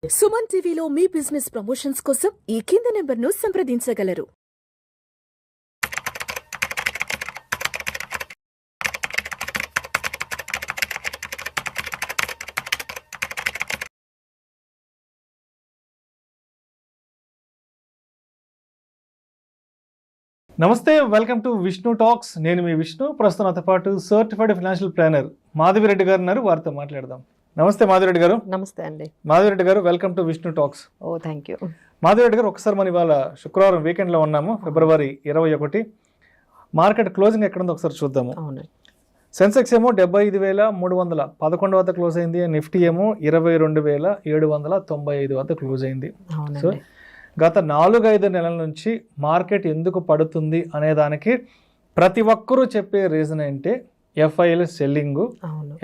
సుమన్ టీవీలో మీ business promotions కోసం ఈ కింది నెంబర్ను సంప్రదించగలరు. నమస్తే, వెల్కమ్ టు విష్ణు టాక్స్. నేను మీ విష్ణు. ప్రస్తుతం నాతో పాటు సర్టిఫైడ్ ఫైనాన్షియల్ ప్లానర్ మాధవిరెడ్డి గారు ఉన్నారు. వారితో మాట్లాడదాం. నమస్తే మాధవిరెడ్డి గారు. నమస్తే అండి. మాధవిరెడ్డి గారు, welcome to Vishnu talks. Oh thank you. Madhavi Reddy గారు, ఒకసారి మనం ఇవాళ శుక్రవారం వీకెండ్లో ఉన్నాము, ఫిబ్రవరి 21. మార్కెట్ క్లోజింగ్ ఎక్కడుందో ఒకసారి చూద్దాము. అవును. సెన్సెక్స్ ఏమో 75,311 వద్ద క్లోజ్ అయింది. నిఫ్టీ ఏమో 22,795 వద్ద క్లోజ్ అయింది. సో గత 4-5 నెలల నుంచి మార్కెట్ ఎందుకు పడుతుంది అనే దానికి ప్రతి ఒక్కరూ చెప్పే రీజన్ ఏంటి? ఎఫ్ఐఎల్ సెల్లింగ్,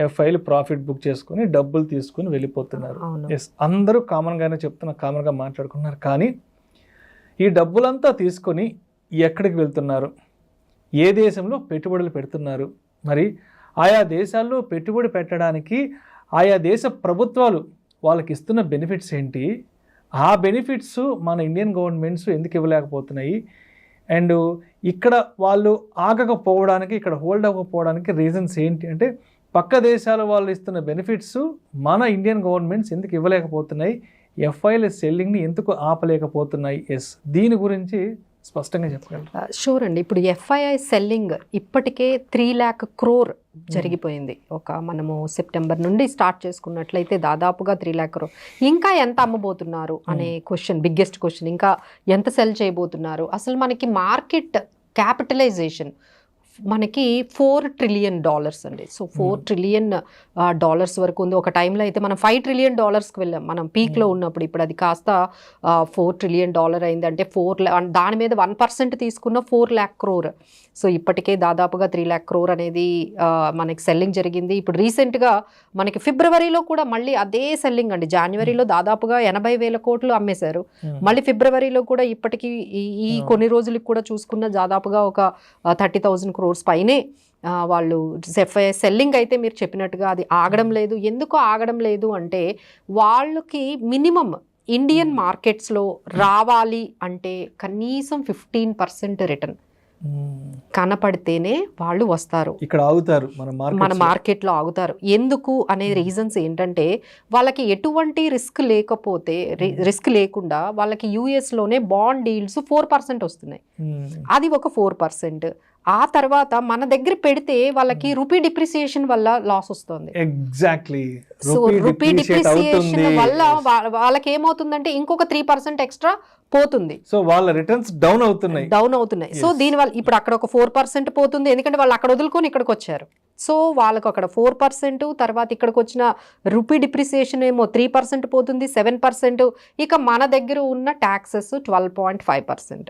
ఎఫ్ఐఎల్ ప్రాఫిట్ బుక్ చేసుకుని డబ్బులు తీసుకుని వెళ్ళిపోతున్నారు. ఎస్, అందరూ కామన్గానే చెప్తున్నారు, కామన్గా మాట్లాడుకున్నారు. కానీ ఈ డబ్బులంతా తీసుకొని ఎక్కడికి వెళ్తున్నారు? ఏ దేశంలో పెట్టుబడులు పెడుతున్నారు? మరి ఆయా దేశాల్లో పెట్టుబడి పెట్టడానికి ఆయా దేశ ప్రభుత్వాలు వాళ్ళకి ఇస్తున్న బెనిఫిట్స్ ఏంటి? ఆ బెనిఫిట్స్ మన ఇండియన్ గవర్నమెంట్స్ ఎందుకు ఇవ్వలేకపోతున్నాయి? అండ్ ఇక్కడ వాళ్ళు ఆగకపోవడానికి, ఇక్కడ హోల్డ్ అవ్వకపోవడానికి రీజన్స్ ఏంటి అంటే, పక్క దేశాల వాళ్ళు ఇస్తున్న బెనిఫిట్స్ మన ఇండియన్ గవర్నమెంట్స్ ఎందుకు ఇవ్వలేకపోతున్నాయి? ఎఫ్ఐఎల్ సెల్లింగ్ని ఎందుకు ఆపలేకపోతున్నాయి? ఎస్, దీని గురించి స్పష్టంగా చెప్పగలరు? షూర్ అండి. ఇప్పుడు ఎఫ్ఐఐ సెల్లింగ్ ఇప్పటికే 3 lakh crore జరిగిపోయింది. మనము సెప్టెంబర్ నుండి స్టార్ట్ చేసుకున్నట్లయితే దాదాపుగా 3 lakh crore. ఇంకా ఎంత అమ్మబోతున్నారు అనే క్వశ్చన్, బిగ్గెస్ట్ క్వశ్చన్. ఇంకా ఎంత సెల్ చేయబోతున్నారు? అసలు మనకి మార్కెట్ క్యాపిటలైజేషన్ మనకి $4 trillion అండి. సో $4 trillion వరకు ఉంది. ఒక టైంలో అయితే మనం $5 trillion వెళ్ళాం మనం పీక్లో ఉన్నప్పుడు. ఇప్పుడు అది కాస్త $4 trillion అయింది. అంటే దాని మీద 1% తీసుకున్న 4 lakh crore. సో ఇప్పటికే దాదాపుగా 3 lakh crore అనేది మనకి సెల్లింగ్ జరిగింది. ఇప్పుడు రీసెంట్గా మనకి ఫిబ్రవరిలో కూడా మళ్ళీ అదే సెల్లింగ్ అండి. జనవరిలో దాదాపుగా 80,000 కోట్లు అమ్మేశారు. మళ్ళీ ఫిబ్రవరిలో కూడా ఇప్పటికీ ఈ కొన్ని రోజులకి కూడా చూసుకున్న దాదాపుగా ఒక 30,000 crores పైనే వాళ్ళు ఎఫ్ఐఐ సెల్లింగ్ అయితే మీరు చెప్పినట్టుగా అది ఆగడం లేదు. ఎందుకు ఆగడం లేదు అంటే, వాళ్ళకి మినిమం ఇండియన్ మార్కెట్స్లో రావాలి అంటే కనీసం 15% రిటర్న్ కనపడితేనే వాళ్ళు వస్తారు, ఇక్కడ ఆగుతారు, మన మార్కెట్లో ఆగుతారు. ఎందుకు అనే రీజన్స్ ఏంటంటే, వాళ్ళకి ఎటువంటి రిస్క్ లేకుండా వాళ్ళకి యూఎస్లోనే బాండ్ డీల్స్ 4% వస్తున్నాయి. అది ఒక 4%. ఆ తర్వాత మన దగ్గర పెడితే వాళ్ళకి రూపీ డిప్రిసియేషన్ వల్ల లాస్ వస్తుంది. ఎగ్జాక్ట్లీ. సో రూపీ డిప్రిసియేషన్ వల్ల వాళ్ళకి ఏమవుతుందంటే ఇంకొక 3% ఎక్స్ట్రా పోతుంది. సో వాళ్ళ రిటర్న్స్ డౌన్ అవుతున్నాయి. సో దీనివల్ల ఇప్పుడు అక్కడ ఒక 4% పోతుంది. ఎందుకంటే వాళ్ళు అక్కడ వదులుకొని ఇక్కడికి వచ్చారు. సో వాళ్ళకు అక్కడ 4%, తర్వాత ఇక్కడికి వచ్చిన రూపీ డిప్రిసియేషన్ ఏమో 3% పోతుంది, 7%. ఇక మన దగ్గర ఉన్న ట్యాక్సెస్ 12.5%.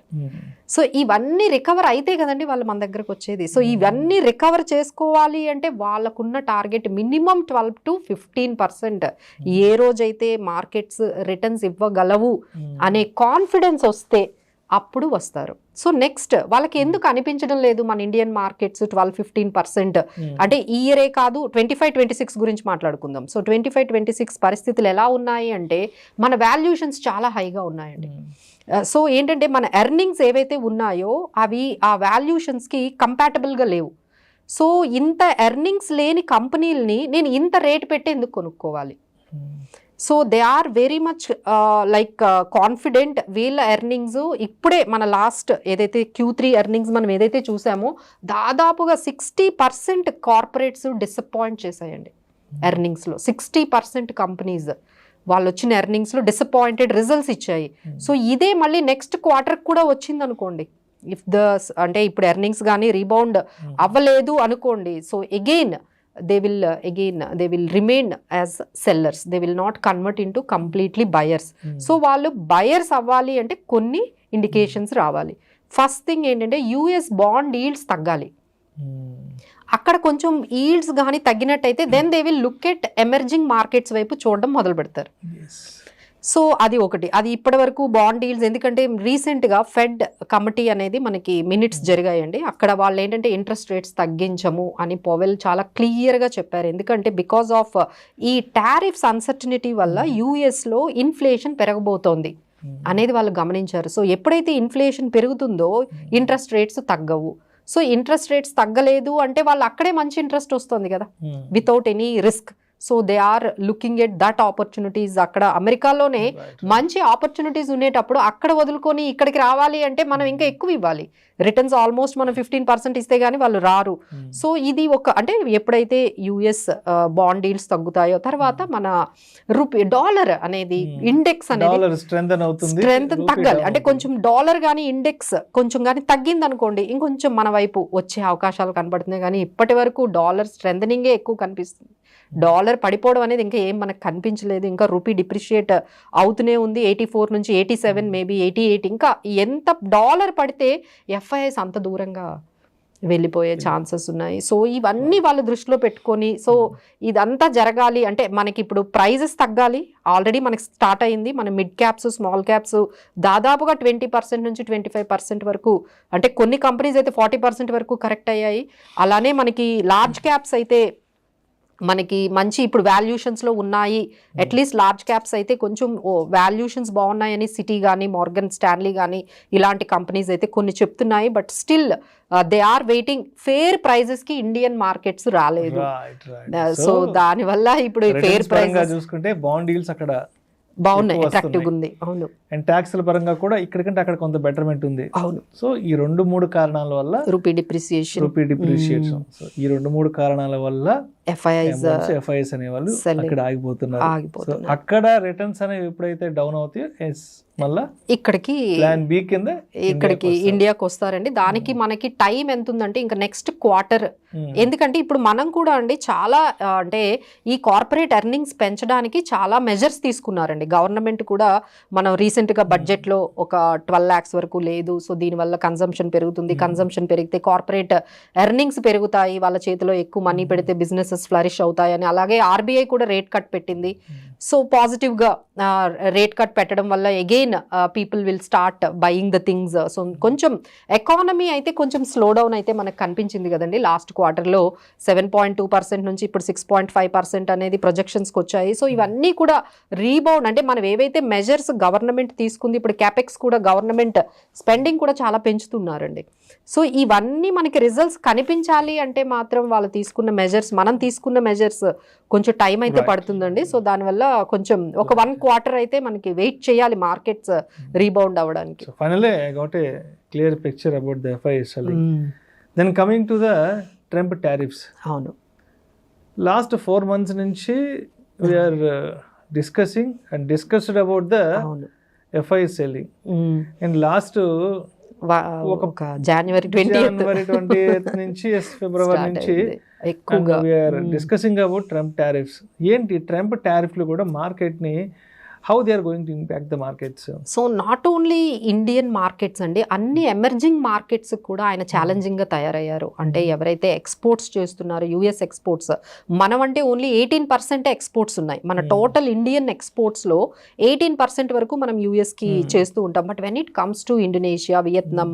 సో ఇవన్నీ రికవర్ అయితే కదండి వాళ్ళు మన దగ్గరకు వచ్చేది. సో ఇవన్నీ రికవర్ చేసుకోవాలి అంటే వాళ్ళకున్న టార్గెట్ మినిమం 12 to 15%. ఏ రోజైతే మార్కెట్స్ రిటర్న్స్ ఇవ్వగలవు అనే కాన్ఫిడెన్స్ వస్తే అప్పుడు వస్తారు. సో నెక్స్ట్ వాళ్ళకి ఎందుకు అనిపించడం లేదు మన ఇండియన్ మార్కెట్స్ 12-15%? అంటే ఈ ఇయరే కాదు, 25-26 గురించి మాట్లాడుకుందాం. సో 25-26 పరిస్థితులు ఎలా ఉన్నాయి అంటే, మన వాల్యుయేషన్స్ చాలా హైగా ఉన్నాయండి. సో ఏంటంటే మన ఎర్నింగ్స్ ఏవైతే ఉన్నాయో అవి ఆ వాల్యుయేషన్స్కి కంపాటబుల్గా లేవు. సో ఇంత ఎర్నింగ్స్ లేని కంపెనీలని నేను ఇంత రేట్ పెట్టి ఎందుకు కొనుక్కోవాలి? So they are very much confident. వీళ్ళ ఎర్నింగ్స్ ఇప్పుడే మన లాస్ట్ ఏదైతే Q3 ఎర్నింగ్స్ మనం ఏదైతే చూసామో దాదాపుగా 60% కార్పొరేట్స్ డిసప్పాయింట్ చేశాయండి ఎర్నింగ్స్లో. 60% కంపెనీస్ వాళ్ళు వచ్చిన ఎర్నింగ్స్లో డిసప్పాయింటెడ్ రిజల్ట్స్ ఇచ్చాయి. సో ఇదే మళ్ళీ నెక్స్ట్ క్వార్టర్కి కూడా వచ్చింది అనుకోండి, అంటే ఇప్పుడు ఎర్నింగ్స్ కానీ రీబౌండ్ అవ్వలేదు అనుకోండి, so they will remain as sellers. They will not convert into completely buyers. So వాళ్ళు buyers అవ్వాలి అంటే కొన్ని ఇండికేషన్స్ రావాలి. ఫస్ట్ థింగ్ ఏంటంటే యూఎస్ బాండ్ ఈల్డ్స్ తగ్గాలి. అక్కడ కొంచెం ఈల్డ్స్ కానీ తగ్గినట్టయితే then they will look at emerging markets వైపు చూడడం మొదలు పెడతారు. సో అది ఒకటి, అది ఇప్పటి వరకు బాండ్ డీల్స్, ఎందుకంటే రీసెంట్గా ఫెడ్ కమిటీ అనేది మనకి మినిట్స్ జరిగాయండి. అక్కడ వాళ్ళు ఏంటంటే ఇంట్రెస్ట్ రేట్స్ తగ్గించము అని పవెల్ చాలా క్లియర్గా చెప్పారు. ఎందుకంటే బికాస్ ఆఫ్ ఈ టారిఫ్స్ అన్సర్టనిటీ వల్ల యూఎస్లో ఇన్ఫ్లేషన్ పెరగబోతోంది అనేది వాళ్ళు గమనించారు. సో ఎప్పుడైతే ఇన్ఫ్లేషన్ పెరుగుతుందో ఇంట్రెస్ట్ రేట్స్ తగ్గవు. సో ఇంట్రెస్ట్ రేట్స్ తగ్గలేదు అంటే వాళ్ళు అక్కడే మంచి ఇంట్రెస్ట్ వస్తుంది కదా, without any risk. So they are looking at that opportunities. అక్కడ అమెరికాలోనే మంచి ఆపర్చునిటీస్ ఉండేటప్పుడు అక్కడ వదులుకొని ఇక్కడికి రావాలి అంటే మనం ఇంకా ఎక్కువ ఇవ్వాలి. రిటర్న్స్ ఆల్మోస్ట్ మనం 15% ఇస్తే గానీ వాళ్ళు రారు. సో ఇది ఒక, అంటే ఎప్పుడైతే యుఎస్ బాండ్ డీల్స్ తగ్గుతాయో తర్వాత మన డాలర్ అనేది ఇండెక్స్ అనేది స్ట్రెంత్ తగ్గాలి. అంటే కొంచెం డాలర్ కానీ ఇండెక్స్ కొంచెం కానీ తగ్గింది అనుకోండి ఇంకొంచెం మన వైపు వచ్చే అవకాశాలు కనబడుతున్నాయి. కానీ ఇప్పటి వరకు డాలర్ స్ట్రెంథనింగే ఎక్కువ కనిపిస్తుంది. డాలర్ పడిపోవడం అనేది ఇంకా ఏం మనకు కనిపించలేదు. ఇంకా రూపీ డిప్రిషియేట్ అవుతూనే ఉంది. 84 నుంచి 87, మేబీ 88. ఇంకా ఎంత డాలర్ పడితే ఎఫ్ఐఎస్ అంత దూరంగా వెళ్ళిపోయే ఛాన్సెస్ ఉన్నాయి. సో ఇవన్నీ వాళ్ళు దృష్టిలో పెట్టుకొని, సో ఇదంతా జరగాలి అంటే మనకి ఇప్పుడు ప్రైజెస్ తగ్గాలి. ఆల్రెడీ మనకి స్టార్ట్ అయింది. మన మిడ్ క్యాప్స్, స్మాల్ క్యాప్స్ దాదాపుగా 20% నుంచి 25% వరకు, అంటే కొన్ని కంపెనీస్ అయితే 40% వరకు కరెక్ట్ అయ్యాయి. అలానే మనకి లార్జ్ క్యాప్స్ అయితే మనకి మంచి ఇప్పుడు వాల్యూషన్స్లో ఉన్నాయి. అట్లీస్ట్ లార్జ్ క్యాప్స్ అయితే కొంచెం వాల్యూషన్స్ బాగున్నాయని సిటీ కానీ మార్గన్ స్టాన్లీ కానీ ఇలాంటి కంపెనీస్ అయితే కొన్ని చెప్తున్నాయి. But still they are waiting. Fair ప్రైజెస్కి ఇండియన్ మార్కెట్స్ రాలేదు. సో దానివల్ల ఇప్పుడు ఫేర్ ప్రైస్ చూసుకుంటే బాండ్ డీల్స్ అక్కడ బాగున్నాయి, అట్రాక్టివ్ ఉంది. అవును, అండ్ ట్యాక్స్ల పరంగా కూడా ఇక్కడికంటే అక్కడ కొంత బెటర్మెంట్ ఉంది. అవును. సో ఈ 2-3 కారణాల వల్ల రూపీ డిప్రిసియేషన్. సో ఈ 2-3 కారణాల వల్ల ఎఫ్ఐఎస్ అనేవాళ్ళు అక్కడ ఆగిపోతున్నారు. అక్కడ రిటర్న్స్ అనేవి ఎప్పుడైతే డౌన్ అవుతాయో మళ్ళా ఇక్కడికి ప్లాన్ బి కింద ఇక్కడికి ఇండియాకి వస్తారండి. దానికి మనకి టైం ఎంత ఉందంటే ఇంకా నెక్స్ట్ క్వార్టర్. ఎందుకంటే ఇప్పుడు మనం కూడా అండి చాలా అంటే ఈ కార్పొరేట్ ఎర్నింగ్స్ పెంచడానికి చాలా మెజర్స్ తీసుకున్నారండి. గవర్నమెంట్ కూడా మనం రీసెంట్గా బడ్జెట్లో ఒక 12 lakhs వరకు లేదు. సో దీనివల్ల కన్సంప్షన్ పెరుగుతుంది. కన్సంప్షన్ పెరిగితే కార్పొరేట్ ఎర్నింగ్స్ పెరుగుతాయి. వాళ్ళ చేతిలో ఎక్కువ మనీ పెడితే బిజినెసెస్ ఫ్లరిష్ అవుతాయని. అలాగే ఆర్బీఐ కూడా రేట్ కట్ పెట్టింది. సో పాజిటివ్గా రేట్ కట్ పెట్టడం వల్ల again people will start buying the things. So కొంచెం ఎకానమీ అయితే కొంచెం స్లో డౌన్ అయితే మనకు కనిపించింది కదండి. లాస్ట్ క్వార్టర్లో 7.2% నుంచి ఇప్పుడు 6.5% అనేది ప్రొజెక్షన్స్కి వచ్చాయి. సో ఇవన్నీ కూడా రీబౌండ్, అంటే మనం ఏవైతే మెజర్స్ గవర్నమెంట్ తీసుకుంది, ఇప్పుడు క్యాపెక్స్ కూడా గవర్నమెంట్ స్పెండింగ్ కూడా చాలా పెంచుతున్నారండి. సో ఇవన్నీ మనకి రిజల్ట్స్ కనిపించాలి అంటే మాత్రం వాళ్ళు తీసుకున్న మెజర్స్, మనం తీసుకున్న మెజర్స్ కొంచెం టైం అయితే పడుతుందండి. సో దానివల్ల కొంచెం ఒక 1 quarter అయితే మనకి వెయిట్ చేయాలి మార్కెట్స్ రీబౌండ్ అవ్వడానికి. Finally I got a clear picture about the FIs. Then coming to the Trump tariffs. అవును, లాస్ట్ 4 months నుంచి we're discussed about the FIs selling. And last ఒక జనవరి 20th నుంచి ఫిబ్రవరి నుంచి ఎక్కువగా we're discussing about Trump tariffs. ఏంటి Trump టారిఫ్లు కూడా మార్కెట్ ని how they are going to impact the markets? So not only Indian markets అండి, అన్ని ఎమర్జింగ్ మార్కెట్స్ కూడా ఆయన ఛాలెంజింగ్గా తయారయ్యారు. అంటే ఎవరైతే ఎక్స్పోర్ట్స్ చేస్తున్నారో యుఎస్ ఎక్స్పోర్ట్స్, మనం అంటే ఓన్లీ 18% ఎక్స్పోర్ట్స్ ఉన్నాయి. మన టోటల్ ఇండియన్ ఎక్స్పోర్ట్స్లో 18% వరకు మనం యూఎస్కి చేస్తూ ఉంటాం. But when it comes to Indonesia, Vietnam,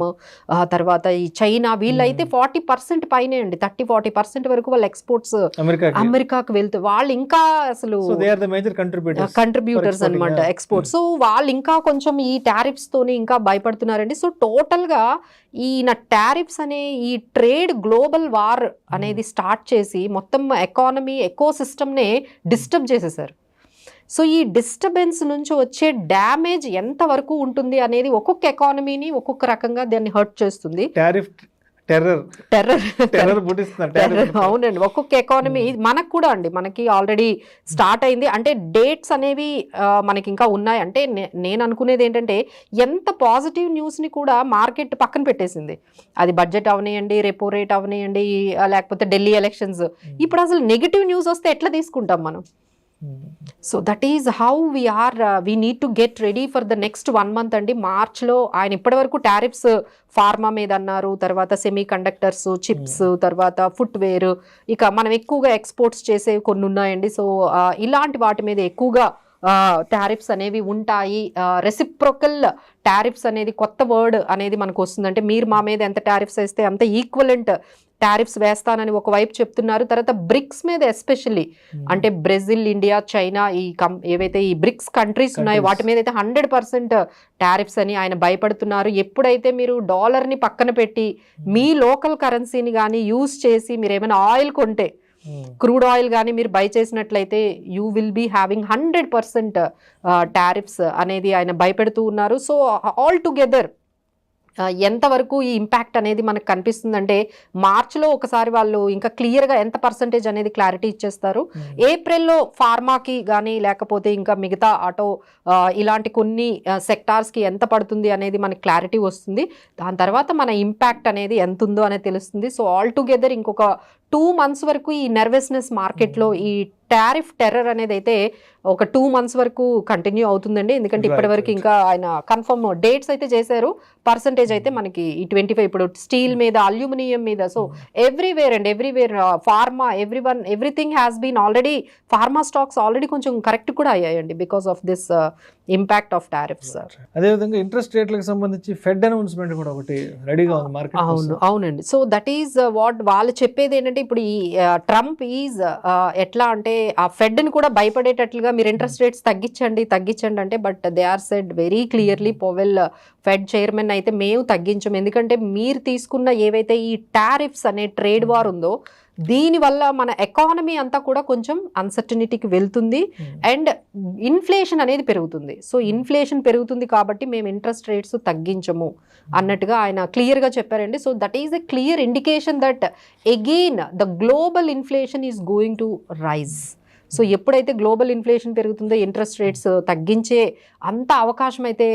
తర్వాత ఈ చైనా, వీళ్ళైతే 40% పైనే అండి. 30-40% వరకు వాళ్ళ ఎక్స్పోర్ట్స్ అమెరికాకు వెళ్తూ వాళ్ళు ఇంకా అసలు కంట్రిబ్యూటర్స్ అనమాట ఎక్స్పోర్ట్. సో వాళ్ళు ఇంకా కొంచెం ఈ టారిఫ్స్ తోని ఇంకా భయపడుతున్నారండి. సో టోటల్ గా ఈ టారిఫ్స్ అనే ఈ ట్రేడ్ గ్లోబల్ వార్ అనేది స్టార్ట్ చేసి మొత్తం ఎకానమీ ఎకో సిస్టమ్ నే డిస్టర్బ్ చేసేసారు. సో ఈ డిస్టర్బెన్స్ నుంచి వచ్చే డ్యామేజ్ ఎంత వరకు ఉంటుంది అనేది ఒక్కొక్క ఎకానమీని ఒక్కొక్క రకంగా దాన్ని హర్ట్ చేస్తుంది. అవునండి, ఒక్కొక్క ఎకానమీ. మనకు కూడా అండి, మనకి ఆల్రెడీ స్టార్ట్ అయింది. అంటే డేట్స్ అనేవి మనకి ఇంకా ఉన్నాయి. అంటే నేను అనుకునేది ఏంటంటే ఎంత పాజిటివ్ న్యూస్ని కూడా మార్కెట్ పక్కన పెట్టేసింది. అది బడ్జెట్ అవనియండి, రెపో రేట్ అవనియండి, లేకపోతే ఢిల్లీ ఎలక్షన్స్. ఇప్పుడు అసలు నెగిటివ్ న్యూస్ వస్తే ఎట్లా తీసుకుంటాం మనం? So that is how we need to get ready for the next 1 month అండి. మార్చ్లో ఆయన ఇప్పటి వరకు టారిఫ్స్ ఫార్మా మీద అన్నారు, తర్వాత సెమీ కండక్టర్స్, చిప్స్, తర్వాత ఫుట్వేర్, ఇక మనం ఎక్కువగా ఎక్స్పోర్ట్స్ చేసేవి కొన్ని ఉన్నాయండి. సో ఇలాంటి వాటి మీద ఎక్కువగా టారిఫ్స్ అనేవి ఉంటాయి. రెసిప్రోకల్ టారిఫ్స్ అనేది కొత్త వర్డ్ అనేది మనకు వస్తుంది. అంటే మీరు మా మీద ఎంత టారిఫ్స్ వేస్తే అంత ఈక్వలెంట్ టారిఫ్స్ వేస్తానని ఒకవైపు చెప్తున్నారు. తర్వాత బ్రిక్స్ మీద ఎస్పెషల్లీ అంటే బ్రెజిల్, ఇండియా, చైనా ఏవైతే ఈ బ్రిక్స్ కంట్రీస్ ఉన్నాయో వాటి మీద అయితే 100% టారిఫ్స్ అని ఆయన భయపడుతున్నారు. ఎప్పుడైతే మీరు డాలర్ని పక్కన పెట్టి మీ లోకల్ కరెన్సీని కానీ యూజ్ చేసి మీరు ఏమైనా ఆయిల్ కొంటే, క్రూడ్ ఆయిల్ కానీ మీరు బై చేసినట్లయితే you will be having 100% tariffs అనేది ఆయన భయపెడుతూ ఉన్నారు. సో ఆల్ టుగెదర్ ఎంతవరకు ఈ ఇంపాక్ట్ అనేది మనకు కనిపిస్తుందంటే మార్చ్లో ఒకసారి వాళ్ళు ఇంకా క్లియర్గా ఎంత పర్సంటేజ్ అనేది క్లారిటీ ఇచ్చేస్తారు. ఏప్రిల్లో ఫార్మాకి కానీ లేకపోతే ఇంకా మిగతా ఆటో ఇలాంటి కొన్ని సెక్టార్స్కి ఎంత పడుతుంది అనేది మనకి క్లారిటీ వస్తుంది. దాని తర్వాత మన ఇంపాక్ట్ అనేది ఎంత ఉందో అనేది తెలుస్తుంది. సో ఆల్ టుగెదర్ ఇంకొక 2 months వరకు ఈ నర్వస్నెస్ మార్కెట్లో ఈ టారిఫ్ టెర్రర్ అనేది అయితే ఒక 2 months వరకు కంటిన్యూ అవుతుందండి. ఎందుకంటే ఇప్పటి వరకు ఇంకా ఆయన కన్ఫర్మ్ డేట్స్ అయితే చేశారు. పర్సంటేజ్ అయితే మనకి ఈ 25 ఇప్పుడు స్టీల్ మీద, అల్యూమినియం మీద, so everywhere pharma everything has been already, pharma stocks already కొంచెం కరెక్ట్ కూడా అయ్యాయండి because of this impact of tariffs. అదేవిధంగా ఇంట్రెస్ట్ రేట్లకు సంబంధించి ఫెడ్ అనౌన్స్మెంట్ కూడా ఒకటి రెడీగా ఉంది మార్కెట్. అవునండి. సో దట్ ఈస్ వాట్ వాళ్ళు చెప్పేది ఏంటంటే ఇప్పుడు ఈ ట్రంప్ ఈజ్ ఎట్లా అంటే ఆ ఫెడ్ని కూడా భయపడేటట్లుగా మీరు ఇంట్రెస్ట్ రేట్స్ తగ్గించండి అంటే, but they are said very clearly, Powell fed chairman అయితే మేము తగ్గించము, ఎందుకంటే మీరు తీసుకున్న ఏవైతే ఈ టారిఫ్స్ అనే ట్రేడ్ వార్ ఉందో దీనివల్ల మన ఎకానమీ అంతా కూడా కొంచెం అన్సర్టనిటీకి వెళ్తుంది అండ్ ఇన్ఫ్లేషన్ అనేది పెరుగుతుంది. సో ఇన్ఫ్లేషన్ పెరుగుతుంది కాబట్టి మేము ఇంట్రెస్ట్ రేట్స్ తగ్గించము అన్నట్టుగా ఆయన క్లియర్గా చెప్పారండి. So that is a clear indication that again the global inflation is going to rise. So ఎప్పుడైతే గ్లోబల్ ఇన్ఫ్లేషన్ పెరుగుతుందో ఇంట్రెస్ట్ రేట్స్ తగ్గించే అంత అవకాశం అయితే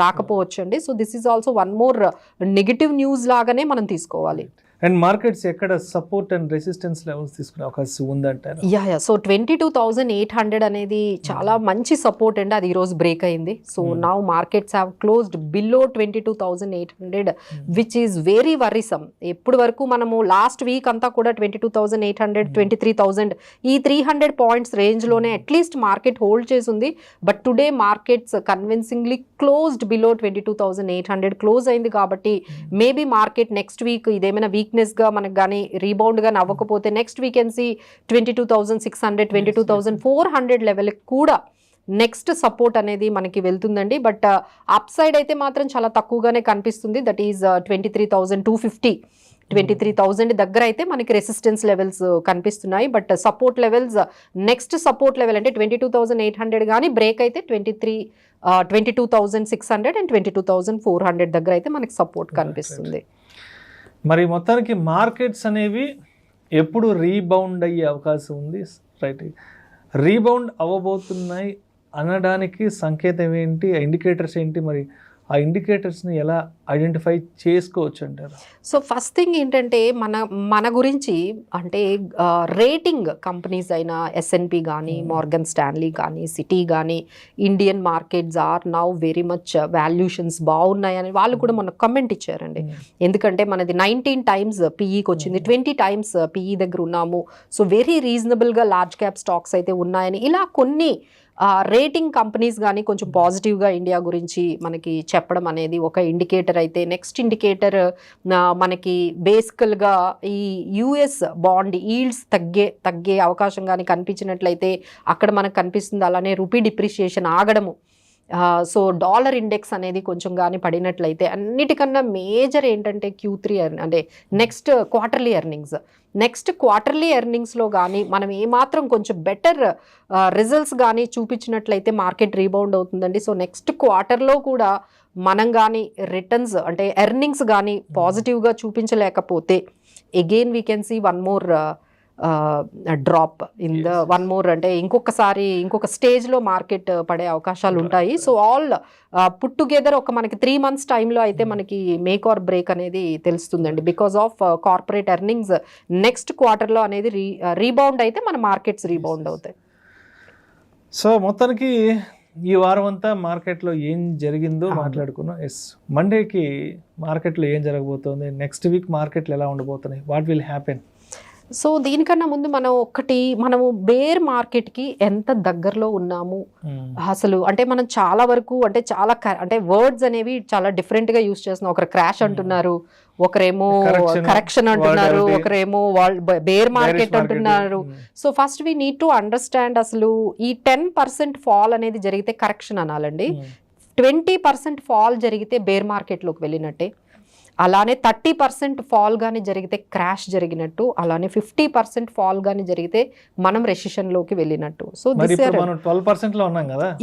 రాకపోవచ్చు అండి. So this is also one more negative news లాగానే మనం తీసుకోవాలి. అండ్ మార్కెట్స్ ఎక్కడ సపోర్ట్ అండ్ రెసిస్టెన్స్ లెవెల్స్ తీసుకునే అవకాశం ఉందంటారు? సో 22,800 అనేది చాలా మంచి సపోర్ట్ అండి. అది ఈరోజు బ్రేక్ అయింది. So now markets have closed below 22,800 which is very వరీసమ్. ఎప్పటి వరకు మనము లాస్ట్ వీక్ అంతా కూడా 22,800, 23,000 ఈ 300 పాయింట్స్ రేంజ్లోనే అట్లీస్ట్ మార్కెట్ హోల్డ్ చేసి ఉంది. But today markets convincingly closed below 22,800 close అయింది. కాబట్టి మేబీ మార్కెట్ నెక్స్ట్ వీక్ ఇదేమైనా వీక్నెస్గా మనకు కానీ రీబౌండ్గా అవ్వకపోతే నెక్స్ట్ వీకెన్సీ 22,600, 22,400 లెవెల్కి కూడా నెక్స్ట్ సపోర్ట్ అనేది మనకి వెళ్తుందండి. బట్ అప్ సైడ్ అయితే మాత్రం చాలా తక్కువగానే కనిపిస్తుంది. దట్ ఈజ్ 23,250, 23,000 దగ్గర అయితే మనకి రెసిస్టెన్స్ లెవెల్స్ కనిపిస్తున్నాయి. But support levels next support level అంటే 22,800 కానీ బ్రేక్ అయితే 22,600 అండ్ 22,400 దగ్గర అయితే మనకి సపోర్ట్ కనిపిస్తుంది. మరి మొత్తానికి మార్కెట్స్ అనేవి ఎప్పుడు రీబౌండ్ అయ్యే అవకాశం ఉంది? రైట్, రీబౌండ్ అవ్వబోతున్నాయి అనడానికి సంకేతం ఏంటి, ఇండికేటర్స్ ఏంటి? మరి ఆ ఇండికేటర్స్ని ఎలా ఐడెంటిఫై చేసుకోవచ్చు అంటారు? సో ఫస్ట్ థింగ్ ఏంటంటే మన గురించి అంటే రేటింగ్ కంపెనీస్ అయిన S&P కానీ, మార్గన్ స్టాన్లీ కానీ, సిటీ కానీ, Indian markets are now very much valuations బాగున్నాయని వాళ్ళు కూడా మనకు కమెంట్ ఇచ్చారండి. ఎందుకంటే మనది 19 times PEకి వచ్చింది, 20 times PE దగ్గర ఉన్నాము. సో వెరీ రీజనబుల్గా లార్జ్ క్యాప్ స్టాక్స్ అయితే ఉన్నాయని ఇలా కొన్ని రేటింగ్ కంపెనీస్ కానీ కొంచెం పాజిటివ్గా ఇండియా గురించి మనకి చెప్పడం అనేది ఒక ఇండికేటర్ అయితే, నెక్స్ట్ ఇండికేటర్ మనకి బేసికల్గా ఈ US బాండ్ ఈల్డ్స్ తగ్గే అవకాశం కానీ కనిపించినట్లయితే అక్కడ మనకు కనిపిస్తుంది. అలానే రూపీ డిప్రిషియేషన్ ఆగడము, సో డాలర్ ఇండెక్స్ అనేది కొంచెం కానీ పడినట్లయితే, అన్నిటికన్నా మేజర్ ఏంటంటే Q3 అంటే నెక్స్ట్ క్వార్టర్లీ ఎర్నింగ్స్లో కానీ మనం ఏమాత్రం కొంచెం బెటర్ రిజల్ట్స్ కానీ చూపించినట్లయితే మార్కెట్ రీబౌండ్ అవుతుందండి. సో నెక్స్ట్ క్వార్టర్లో కూడా మనం కానీ రిటర్న్స్ అంటే ఎర్నింగ్స్ కానీ పాజిటివ్గా చూపించలేకపోతే again we can see one more drop in the one more అంటే ఇంకొక స్టేజ్లో మార్కెట్ పడే అవకాశాలు ఉంటాయి. సో ఆల్ పుట్ టుగెదర్ ఒక మనకి 3 months టైంలో అయితే మనకి మేక్ ఆర్ బ్రేక్ అనేది తెలుస్తుందండి. Because of corporate earnings next క్వార్టర్లో అనేది రీబౌండ్ అయితే మన మార్కెట్స్ రీబౌండ్ అవుతాయి. సో మొత్తానికి ఈ వారం అంతా మార్కెట్లో ఏం జరిగిందో మాట్లాడుకున్నాం. మండేకి మార్కెట్లో ఏం జరగబోతోంది, నెక్స్ట్ వీక్ మార్కెట్లు ఎలా ఉండబోతున్నాయి, వాట్ విల్ హ్యాపెన్? సో దీనికన్నా ముందు మనము బేర్ మార్కెట్ కి ఎంత దగ్గరలో ఉన్నాము అసలు, అంటే మనం చాలా వరకు అంటే వర్డ్స్ అనేవి చాలా డిఫరెంట్ గా యూస్ చేస్తున్నాం. ఒకరు క్రాష్ అంటున్నారు, ఒకరేమో కరెక్షన్ అంటున్నారు, ఒకరేమో బేర్ మార్కెట్ అంటున్నారు. So first we need to understand అసలు ఈ 10% ఫాల్ అనేది జరిగితే కరెక్షన్ అనాలండి, 20% ఫాల్ జరిగితే బేర్ మార్కెట్ లోకి వెళ్ళినట్టే, అలానే 30% ఫాల్ గానీ జరిగితే క్రాష్ జరిగినట్టు, అలానే 50% ఫాల్ గానీ జరిగితే మనం రెసిషన్ లోకి వెళ్ళినట్టు. సో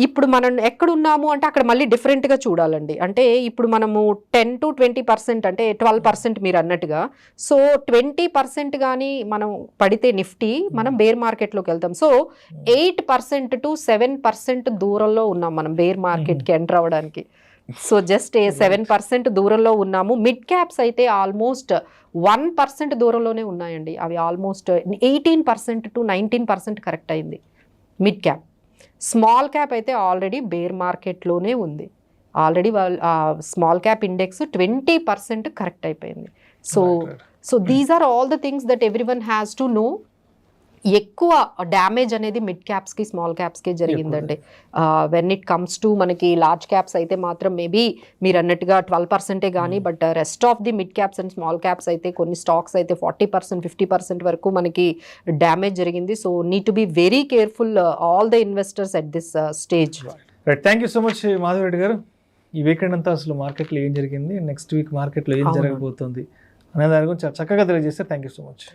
ఇప్పుడు మనం ఎక్కడున్నాము అంటే అక్కడ మళ్ళీ డిఫరెంట్ గా చూడాలండి. అంటే ఇప్పుడు మనము 10 to 20% అంటే 12% మీరు అన్నట్టుగా, సో 20% గానీ మనం పడితే నిఫ్టీ, మనం బేర్ మార్కెట్ లోకి వెళ్తాం. సో 8% to 7% దూరంలో ఉన్నాం మనం బేర్ మార్కెట్ కి ఎంటర్ అవ్వడానికి. సో జస్ట్ 7% దూరంలో ఉన్నాము. మిడ్ క్యాప్స్ అయితే ఆల్మోస్ట్ 1% దూరంలోనే ఉన్నాయండి. అవి ఆల్మోస్ట్ 18% to 19% కరెక్ట్ అయింది మిడ్ క్యాప్. స్మాల్ క్యాప్ అయితే ఆల్రెడీ బేర్ మార్కెట్లోనే ఉంది. Already small cap index 20% correct అయిపోయింది. So these are all the things that every one has to know. ఎక్కువ డ్యామేజ్ అనేది మిడ్ క్యాప్స్ కి స్మాల్ క్యాప్స్ కి జరిగిందండి. వెన్ ఇట్ కమ్స్ టు మనకి లార్జ్ క్యాప్స్ అయితే మాత్రం మేబీ మీరు అన్నట్టుగా 12% కానీ, but rest of the mid caps and small caps అయితే కొన్ని స్టాక్స్ అయితే 40% 50% వరకు మనకి డ్యామేజ్ జరిగింది. So need to be very careful all the investors at this stage. Thank you so much Madhava Reddy గారు. ఈ వీకెండ్ అంతా అసలు మార్కెట్లో ఏం జరిగింది, నెక్స్ట్ వీక్ మార్కెట్లో ఏం జరగబోతుంది అనే దాని గురించి చక్కగా తెలియజేస్తారు. Thank you so much.